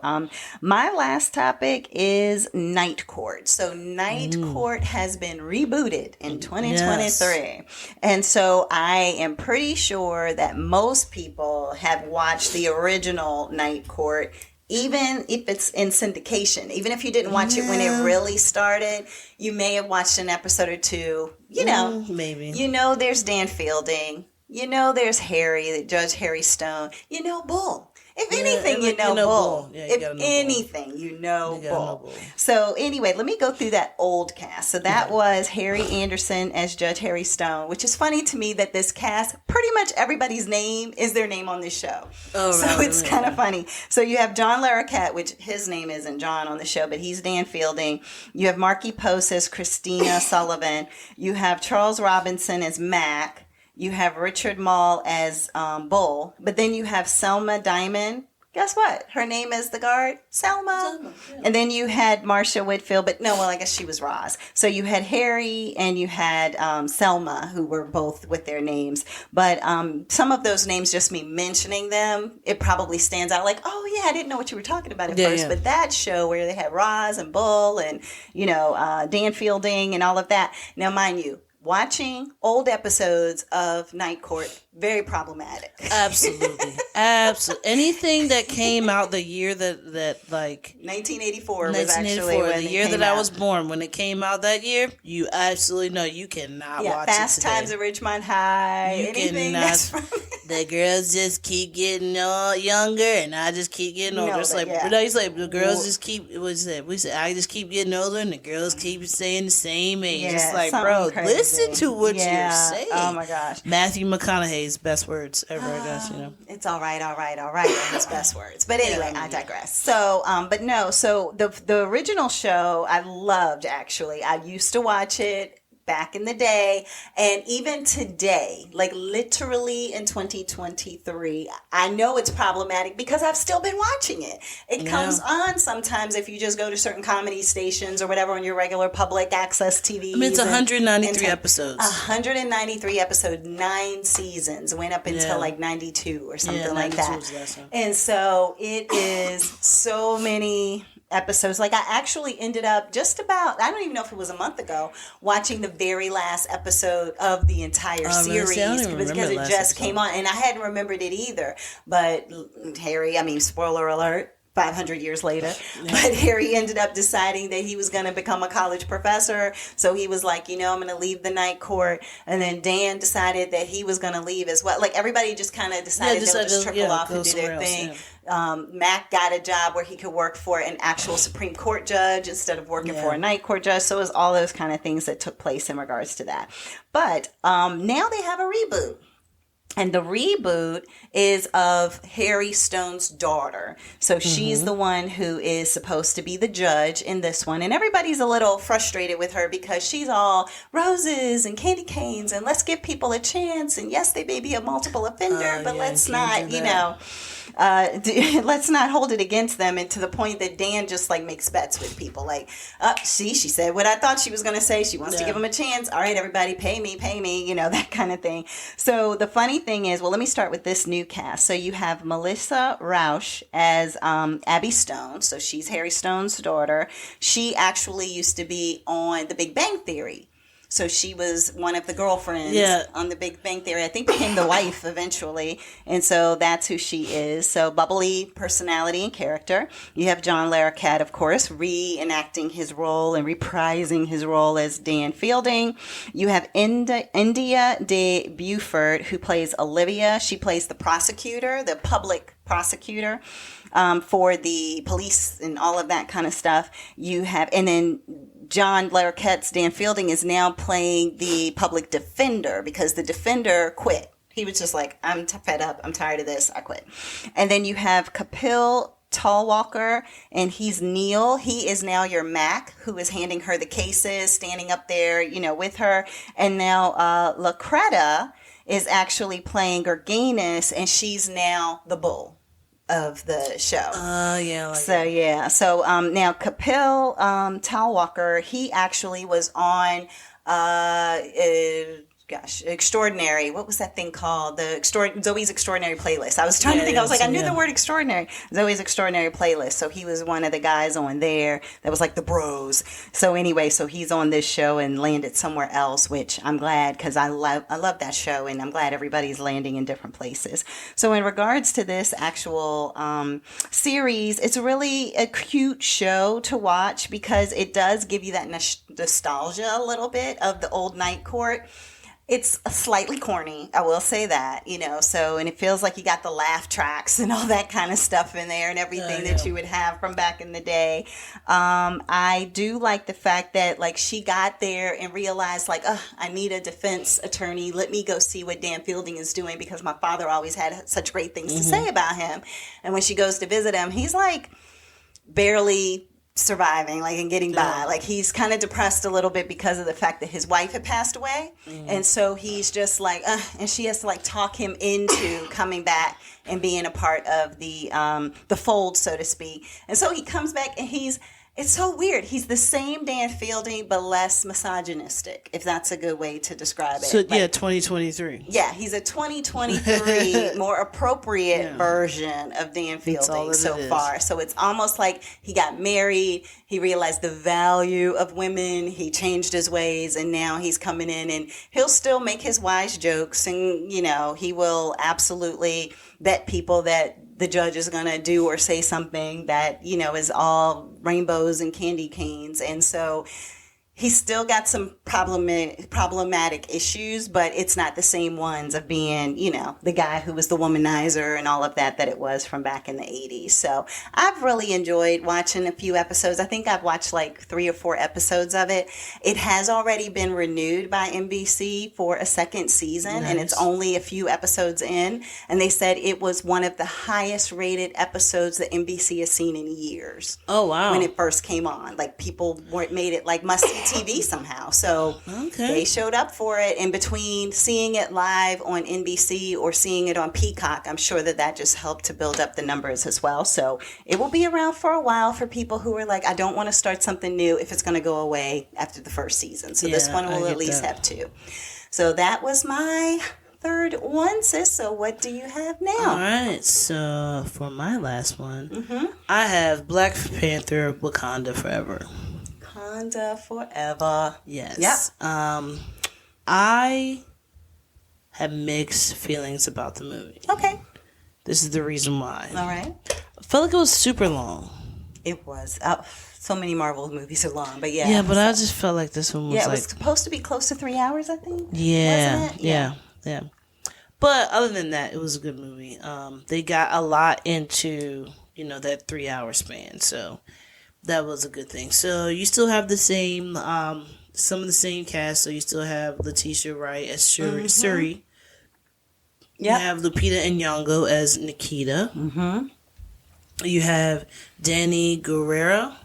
my last topic is Night Court. So, Night Court has been rebooted in 2023. Yes. And so, I am pretty sure that most people have watched the original Night Court, even if it's in syndication. Even if you didn't watch it when it really started, you may have watched an episode or two. You know, maybe. You know, there's Dan Fielding. You know, there's Harry, Judge Harry Stone. You know, Bull. If anything, you know Bull. Yeah, you if anything, you know Bull. Bull. So anyway, let me go through that old cast. So that was Harry Anderson as Judge Harry Stone, which is funny to me that this cast, pretty much everybody's name is their name on this show. Oh, so right, it's kind of funny. So you have John Larroquette, which his name isn't John on the show, but he's Dan Fielding. You have Marky Post as Christina Sullivan. You have Charles Robinson as Mac. You have Richard Mall as Bull, but then you have Selma Diamond. Guess what? Her name is the guard, Selma. Yeah. And then you had Marcia Whitfield, but no, well, I guess she was Roz. So you had Harry and you had Selma, who were both with their names. But some of those names, just me mentioning them, it probably stands out like, oh, yeah, I didn't know what you were talking about at first. Yeah. But that show where they had Roz and Bull and, Dan Fielding and all of that. Now, mind you, watching old episodes of Night Court, very problematic. Absolutely. Absolutely. Anything that came out the year that like 1984 was actually when the year that I was born. When it came out that year, you absolutely know you cannot watch Fast it today. Times at Ridgemont High. You anything cannot. that's from the girls just keep getting younger, and I just keep getting older. It's like he's like the girls just keep. What's that? We said I just keep getting older, and the girls keep staying the same age. Yeah, it's like, bro, crazy. Listen to what you're saying. Oh my gosh, Matthew McConaughey's best words ever. I guess it's all right. His best words. But anyway, I digress. So, but no. So the original show I loved. Actually, I used to watch it back in the day, and even today, like literally in 2023, I know it's problematic because I've still been watching it. It comes on sometimes if you just go to certain comedy stations or whatever on your regular public access TV. I mean, it's 193 episodes. 193 episodes, 9 seasons, went up until like 92 or something like that. And so it is so many episodes. Like I actually ended up just about, I don't even know if it was a month ago, watching the very last episode of the entire series because it just came on and I hadn't remembered it either. But Harry, spoiler alert, 500 years later, but Harry ended up deciding that he was going to become a college professor. So he was like, I'm going to leave the Night Court. And then Dan decided that he was going to leave as well. Like everybody just kind of decided they'll just trickle off and do their thing. Mac got a job where he could work for an actual Supreme Court judge instead of working for a Night Court judge. So it was all those kind of things that took place in regards to that. But now they have a reboot. And the reboot is of Harry Stone's daughter. So she's the one who is supposed to be the judge in this one. And everybody's a little frustrated with her because she's all roses and candy canes and let's give people a chance. And yes, they may be a multiple offender, but let's not, let's not hold it against them. And to the point that Dan just like makes bets with people like, see, she said what I thought she was going to say. She wants to give them a chance. All right, everybody, pay me, that kind of thing. So the funny thing is, well, let me start with this new cast. So you have Melissa Rauch as Abby Stone. So she's Harry Stone's daughter. She actually used to be on The Big Bang Theory. So she was one of the girlfriends on The Big Bang Theory. I think became the wife eventually. And so that's who she is. So bubbly personality and character. You have John Larroquette, of course, reenacting his role and reprising his role as Dan Fielding. You have India de Buford, who plays Olivia. She plays the prosecutor, the public prosecutor for the police and all of that kind of stuff. You have, and then John Larroquette's Dan Fielding is now playing the public defender because the defender quit. He was just like, I'm fed up. I'm tired of this. I quit. And then you have Kapil Talwalkar, and he's Neil. He is now your Mac, who is handing her the cases, standing up there, with her. And now Lacreta is actually playing Gerganus, and she's now the bull of the show. So now Kapil Talwalkar, he actually was on extraordinary. What was that thing called? Zoe's Extraordinary Playlist. I was trying to think. I was like, I knew the word extraordinary. Zoe's Extraordinary Playlist. So he was one of the guys on there that was like the bros. So anyway, so he's on this show and landed somewhere else, which I'm glad because I love that show and I'm glad everybody's landing in different places. So in regards to this actual series, it's really a cute show to watch because it does give you that nostalgia a little bit of the old night court. It's slightly corny, I will say that, so, and it feels like you got the laugh tracks and all that kind of stuff in there and everything that you would have from back in the day. I do like the fact that, like, she got there and realized, like, I need a defense attorney. Let me go see what Dan Fielding is doing because my father always had such great things to say about him. And when she goes to visit him, he's, like, barely surviving, like, and getting by. Like, he's kind of depressed a little bit because of the fact that his wife had passed away. And so he's just like, and she has to, like, talk him into coming back and being a part of the fold, so to speak. And so he comes back and it's so weird. He's the same Dan Fielding, but less misogynistic, if that's a good way to describe it. So, like, 2023. Yeah, he's a 2023 more appropriate version of Dan Fielding so far. So it's almost like he got married, he realized the value of women, he changed his ways, and now he's coming in and he'll still make his wise jokes and, he will absolutely bet people that the judge is going to do or say something that, is all rainbows and candy canes. And so he's still got some problematic issues, but it's not the same ones of being, the guy who was the womanizer and all of that it was from back in the 80s. So I've really enjoyed watching a few episodes. I think I've watched like 3 or 4 episodes of it. It has already been renewed by NBC for a second season, and it's only a few episodes in. And they said it was one of the highest rated episodes that NBC has seen in years. Oh, wow. When it first came on. Like, people made it like must-see TV somehow. So they showed up for it. And between seeing it live on NBC or seeing it on Peacock, I'm sure that just helped to build up the numbers as well. So it will be around for a while for people who are like, I don't want to start something new if it's going to go away after the first season. So this one will at least have 2. So that was my third one, sis. So what do you have now? All right. So for my last one, I have Black Panther Wakanda Forever. Wakanda Forever. Yes. Yep. I have mixed feelings about the movie. Okay. This is the reason why. All right. I felt like it was super long. It was. So many Marvel movies are long, but yeah. Yeah, but I just felt like this one was it was supposed to be close to 3 hours, I think. Yeah. Wasn't it? Yeah. But other than that, it was a good movie. They got a lot into, that 3-hour span, so that was a good thing. So you still have the same, some of the same cast. So you still have Letitia Wright as Shuri. You have Lupita Nyong'o as Nikita. You have Danai Gurira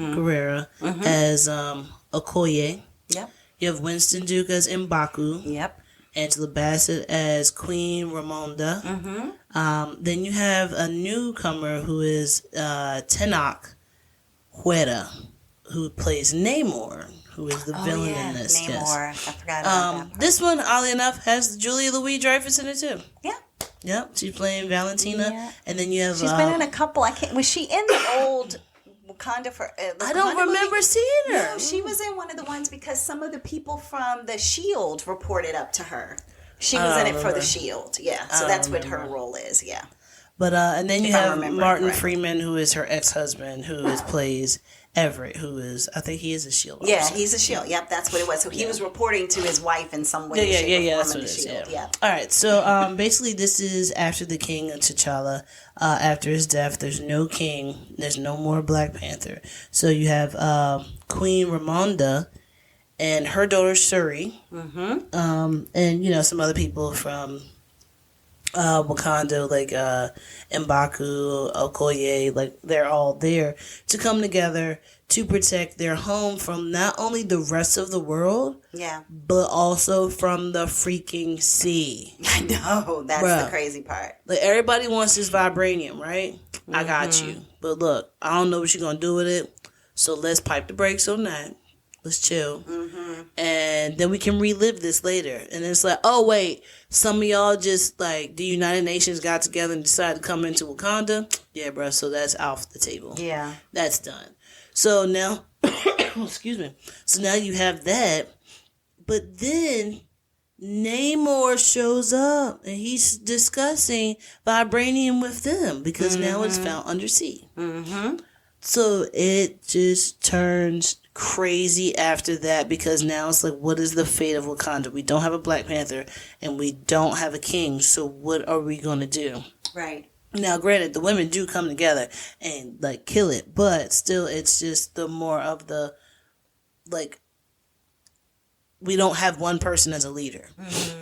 Guerrera as Okoye. Yep. You have Winston Duke as M'Baku. Yep. Angela Bassett as Queen Ramonda. Then you have a newcomer who is Tenoch Huerta, who plays Namor, who is the villain in this. Namor. Yes. I forgot about that. This one, oddly enough, has Julia Louis-Dreyfus in it too. Yeah. Yep, she's playing Valentina. Yeah. And then you have... She's been in a couple. Was she in the old... Wakanda I don't remember seeing her. No, she was in one of the ones because some of the people from the Shield reported up to her. She was in it for the Shield, yeah. So that's what her role is, yeah. But and then you have Martin Freeman, who is her ex-husband, who plays Everett, who is, I think he is a Shield officer. Yeah, he's a Shield. Yep, that's what it was. So he was reporting to his wife in some way. Yeah, that's what it is. Yeah. All right, so basically this is after the king of T'Challa. After his death, there's no king. There's no more Black Panther. So you have Queen Ramonda and her daughter Shuri. And, some other people from Wakanda, like M'Baku, Okoye, like they're all there to come together to protect their home from not only the rest of the world, but also from the freaking sea. I know, that's the crazy part. Like, everybody wants this vibranium, right? I got you. But look, I don't know what you're going to do with it, so let's pipe the brakes on that. Let's chill. And then we can relive this later. And it's like, oh, wait, some of y'all just, like, the United Nations got together and decided to come into Wakanda. Yeah, bro, so that's off the table. Yeah. That's done. So now, excuse me. So now you have that. But then Namor shows up and he's discussing vibranium with them because now it's found undersea. So it just turns crazy after that because now it's like, what is the fate of Wakanda? We don't have a Black Panther and we don't have a king. So what are we going to do? Right. Now, granted, the women do come together and like kill it, but still, it's just the more of the like, we don't have one person as a leader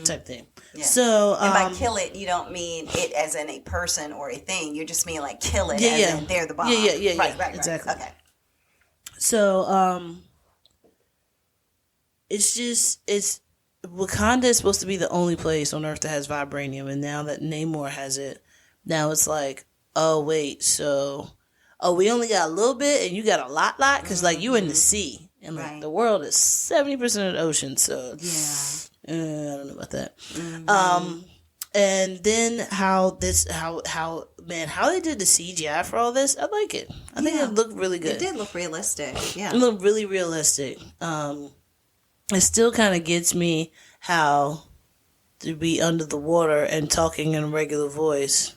type thing. Yeah. So, and by kill it, you don't mean it as in a person or a thing. You just mean like kill it as in they're the bomb. Right, exactly. Okay. So, it's Wakanda is supposed to be the only place on Earth that has vibranium, and now that Namor has it, now it's like, oh wait, so, we only got a little bit, and you got a lot, because like you in the sea. And like the world is 70% of the ocean, so I don't know about that. And then how they did the CGI for all this, I like it. I think it looked really good. It did look realistic. Yeah, it looked really realistic. It still kind of gets me how to be under the water and talking in a regular voice.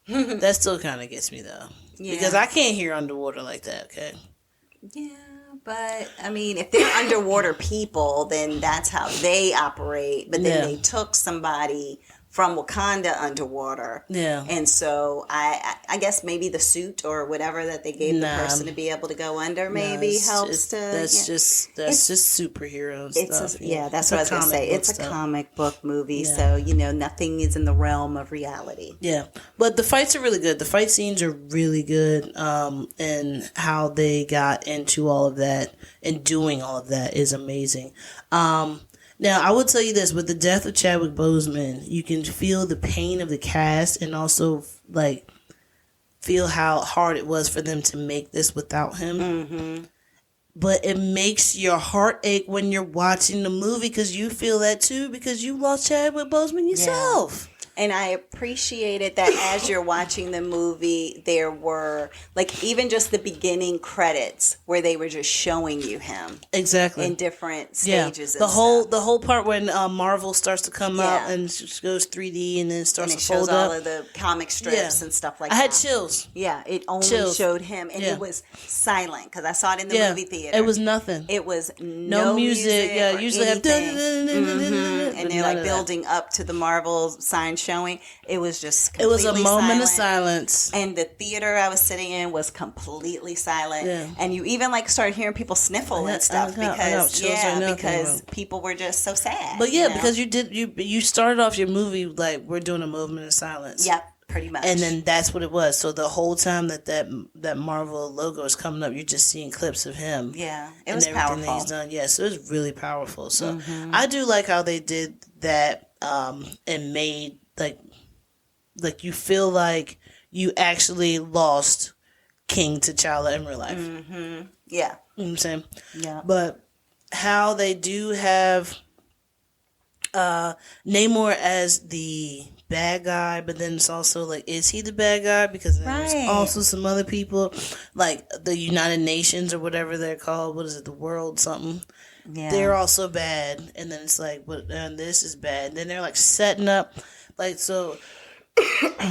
That still kind of gets me though, because I can't hear underwater like that. Okay. Yeah. But, I mean, if they're underwater people, then that's how they operate. But then they took somebody from Wakanda underwater. Yeah. And so I guess maybe the suit or whatever that they gave the person to be able to go under maybe helps to. That's just superhero stuff. That's what I was going to say. It's a comic book movie, so, nothing is in the realm of reality. Yeah. But the fights are really good. The fight scenes are really good. And how they got into all of that and doing all of that is amazing. Now, I will tell you this, with the death of Chadwick Boseman, you can feel the pain of the cast and also, like, feel how hard it was for them to make this without him. But it makes your heart ache when you're watching the movie because you feel that too because you lost Chadwick Boseman yourself. And I appreciated that as you're watching the movie, there were, like, even just the beginning credits where they were just showing you him. Exactly. In different stages. The whole part when Marvel starts to come out and it goes 3D and then starts to fold up. And it shows all of the comic strips and stuff like that. I had chills. Yeah, it only showed him. And it was silent because I saw it in the movie theater. It was nothing. It was no music. Yeah, usually have and they're like building up to the Marvel sign showing. It was just completely silent. It was a moment of silence. And the theater I was sitting in was completely silent. Yeah. And you even like started hearing people sniffle and stuff because people were just so sad. But because you started off your movie like we're doing a moment of silence. Yep. Pretty much. And then that's what it was. So the whole time that Marvel logo is coming up, you're just seeing clips of him. Yeah. It was powerful. That he's done. Yeah, so it was really powerful. So I do like how they did that and made like you feel like you actually lost King T'Challa in real life. Yeah. You know what I'm saying? Yeah. But how they do have Namor as the bad guy, but then it's also like, is he the bad guy? Because there's also some other people, like the United Nations or whatever they're called. What is it? The World something. Yeah. They're also bad. And then it's like, this is bad. And then they're like setting up, like, so,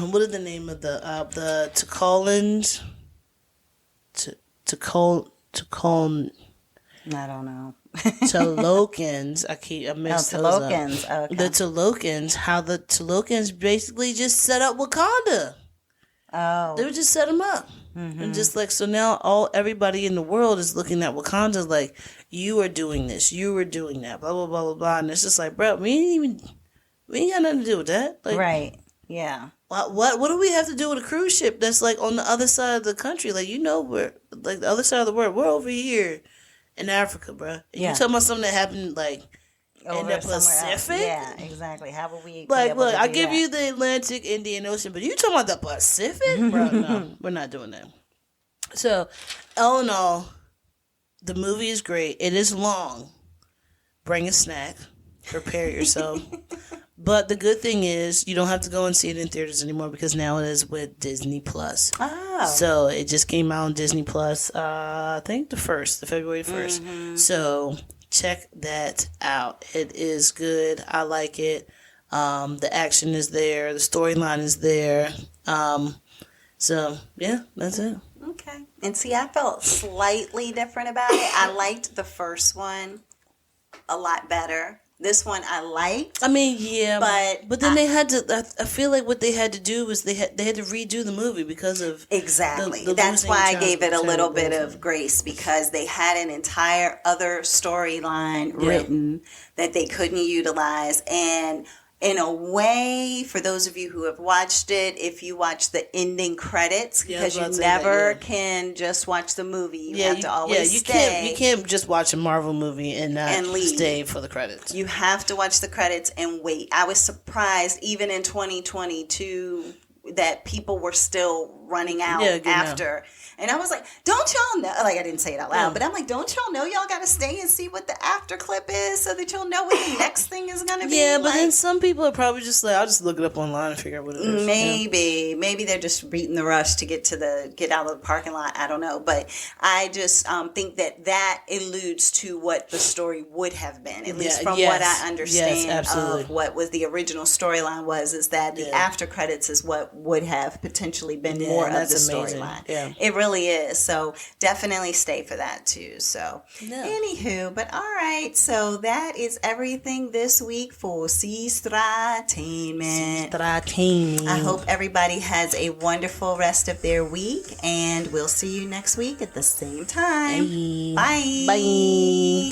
what is the name of the T'Challans? T'Challans. I don't know. T'Lokans. I messed those up. Okay. The T'Lokans. How the T'Lokans basically just set up Wakanda. Oh. They would just set them up. And just like, so now everybody in the world is looking at Wakanda like, you are doing this, you are doing that, blah, blah, blah, blah, blah. And it's just like, bro, we ain't got nothing to do with that. Like, right. Yeah. What do we have to do with a cruise ship that's like on the other side of the country? Like, we're like the other side of the world. We're over here in Africa, bro. And you talking about something that happened like in the Pacific? Yeah, exactly. How will we? Like, look, I give you the Atlantic, Indian Ocean, but you talking about the Pacific, bro? No, we're not doing that. So, all in all, The movie is great. It is long. Bring a snack. Prepare yourself. But the good thing is you don't have to go and see it in theaters anymore because now it is with Disney Plus. Oh. So it just came out on Disney Plus, I think the February 1st. Mm-hmm. So check that out. It is good. I like it. The action is there. The storyline is there. So, yeah, that's it. Okay. And see, I felt slightly different about it. I liked the first one a lot better. This one I liked. I mean, yeah, but then they had to. I feel like what they had to do was they had to redo the movie because of exactly. the That's why I gave it a little bit Wilson. of grace because they had an entire other storyline written that they couldn't utilize. And in a way, for those of you who have watched it, if you watch the ending credits, because you never can just watch the movie, you have to always stay. You can't just watch a Marvel movie and not leave. Stay for the credits. You have to watch the credits and wait. I was surprised, even in 2022, that people were still running out after. And I was like, don't y'all know? Like, I didn't say it out loud, but I'm like, don't y'all know y'all got to stay and see what the after clip is so that you'll know what the next thing is going to be? Yeah, but then some people are probably just like, I'll just look it up online and figure out what it is. Maybe they're just beating the rush to get out of the parking lot. I don't know. But I just think that alludes to what the story would have been, at least from what I understand of what was the original storyline is that the after credits is what would have potentially been more of the storyline. Yeah. It really is. So definitely stay for that too. So anywho, but all right. So that is everything this week for Sestra-Tainment. I hope everybody has a wonderful rest of their week and we'll see you next week at the same time. Bye. Bye.